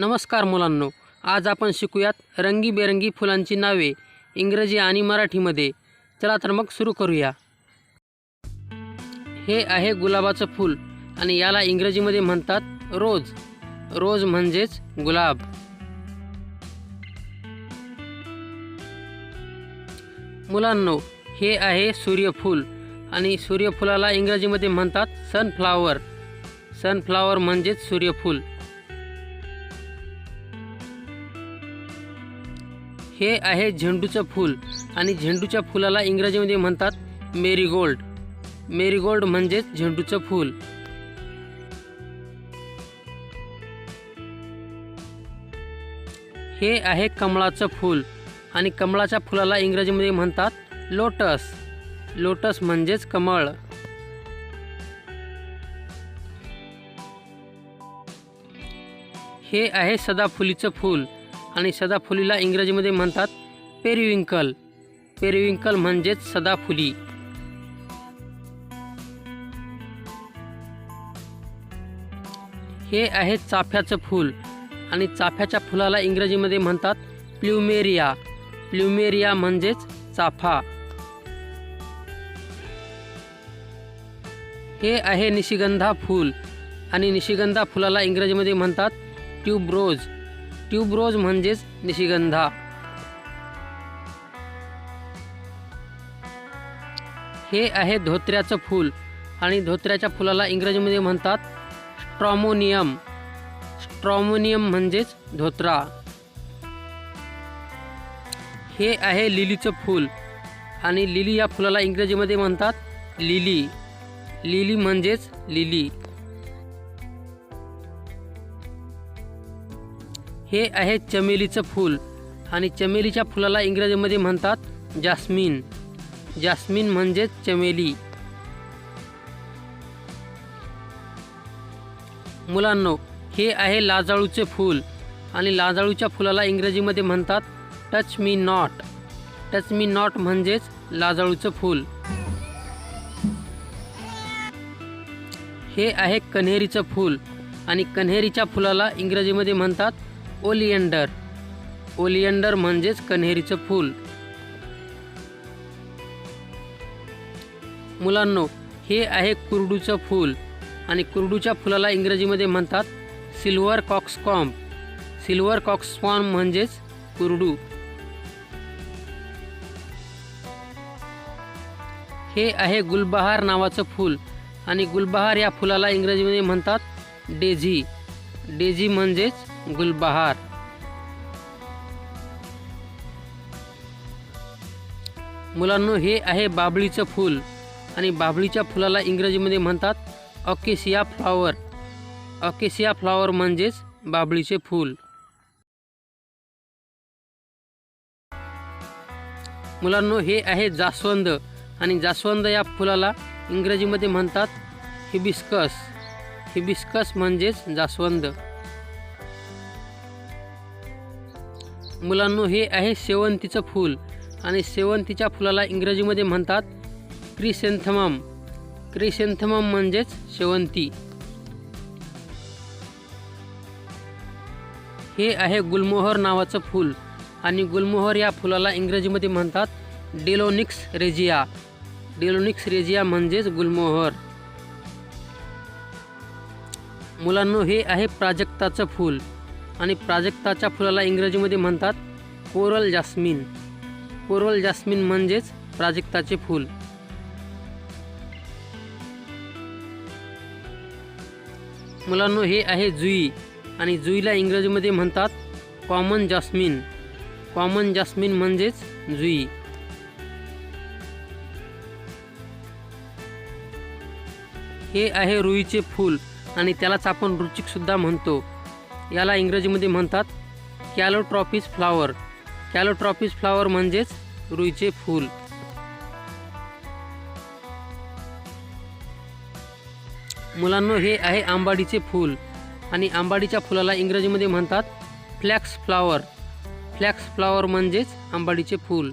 नमस्कार मुलांनो, आज आपण शिकूयात रंगीबेरंगी फुलांची नावे इंग्रजी आणि मराठीमध्ये। चला तर मग सुरू करूया। हे आहे गुलाबाचं फूल आणि याला इंग्रजीमध्ये म्हणतात रोज। रोज म्हणजेच गुलाब। मुलांनो, हे आहे सूर्यफूल आणि सूर्यफुलाला इंग्रजीमध्ये म्हणतात सनफ्लावर। सनफ्लावर म्हणजेच सूर्यफूल। हे आहे झेंडूचं फूल आणि झेंडूच्या फुलाला इंग्रजीमध्ये म्हणतात मेरीगोल्ड। मेरीगोल्ड म्हणजेच झेंडूचं फूल। हे आहे कमळाचं फूल आणि कमळाच्या फुलाला इंग्रजीमध्ये म्हणतात लोटस। लोटस म्हणजेच कमळ। हे आहे सदाफुलीचं फूल आणि सदाफुलीला इंग्रजीमध्ये म्हणतात पेरिविंकल। पेरिविंकल म्हणजेच सदाफुली। हे आहे चाफ्याचं फूल आणि चाफ्याच्या फुलाला इंग्रजीमध्ये म्हणतात प्ल्युमेरिया। प्ल्युमेरिया म्हणजेच चाफा। हे आहे निशिगंधा फूल आणि निशिगंधा फुलाला इंग्रजीमध्ये म्हणतात ट्यूबरोज। ट्यूबरोज म्हणजेच निशिगंधा। हे आहे धोत्र्याचं फूल आणि धोत्र्याच्या फुलाला इंग्रजीमध्ये म्हणतात स्ट्रॉमोनियम। स्ट्रॉमोनियम म्हणजेच धोत्रा। हे आहे लिलीचं फूल आणि लिली या फुलाला इंग्रजीमध्ये म्हणतात लिली। लिली म्हणजेच लिली। हे आहे चमेलीचं फूल आणि चमेलीच्या फुलाला इंग्रजीमध्ये म्हणतात जास्मिन। जास्मिन म्हणजेच चमेली। मुलांनो, हे आहे लाजाळूचे फूल आणि लाजाळूच्या फुलाला इंग्रजीमध्ये म्हणतात touch me not. Touch me not म्हणजेच लाजाळूचं फूल। हे आहे कन्हेरीचं फूल आणि कन्हेरीच्या फुलाला इंग्रजीमध्ये म्हणतात ओलिएंडर। ओलिएंडर म्हणजेच कन्हेरीचं फूल। मुलांनो, हे आहे कुरडूचं फूल आणि कुरडूच्या फुलाला इंग्रजीमध्ये म्हणतात सिल्वर कॉक्सकॉम्ब। सिल्वर कॉक्सकॉम्ब म्हणजेच कुरडू। हे आहे गुलबहार नावाचं फूल आणि गुलबहार या फुलाला इंग्रजीमध्ये म्हणतात डेझी। डेझी म्हणजेच गुलबहार। मुलांनो, हे आहे बाभळीचं फूल आणि बाभळीच्या फुलाला इंग्रजीमध्ये म्हणतात अकेसिया फ्लॉवर। अकेसिया फ्लॉवर म्हणजेच बाभळीचे फूल। मुलांनो, हे आहे जास्वंद आणि जास्वंद या फुलाला इंग्रजीमध्ये म्हणतात हिबिस्कस। हिबिस्कस म्हणजेच जास्वंद। मुलांनो, हे आहे शेवंतीचं फूल आणि शेवंतीच्या फुलाला इंग्रजीमध्ये म्हणतात क्रिसॅन्थेमम। क्रिसॅन्थेमम म्हणजेच शेवंती। हे आहे गुलमोहर नावाचं फूल आणि गुलमोहर या फुलाला इंग्रजीमध्ये म्हणतात डेलोनिक्स रेजिया। डेलोनिक्स रेजिया म्हणजेच गुलमोहर। मुलांनो, हे आहे प्राजक्ताचं फूल आणि प्राजक्ताच्या फुलाला इंग्रजीमध्ये म्हणतात कोरल जास्मिन। कोरल जास्मिन म्हणजेच प्राजक्ताचे फूल। मुलांनो, हे आहे जुई आणि जुईला इंग्रजीमध्ये म्हणतात कॉमन जास्मिन। कॉमन जास्मिन म्हणजेच जुई। हे आहे रुईचे फूल आणि त्यालाच आपण रुचिक सुद्धा म्हणतो। याला इंग्रजीमध्ये म्हणतात कॅलोट्रॉपिस फ्लॉवर। कॅलोट्रॉपिस फ्लॉवर म्हणजेच रुईचे फूल। मुलांनो, हे आहे आंबाडीचे फूल आणि आंबाडीच्या फुलाला इंग्रजीमध्ये म्हणतात फ्लॅक्स फ्लॉवर। फ्लॅक्स फ्लॉवर म्हणजेच आंबाडीचे फूल।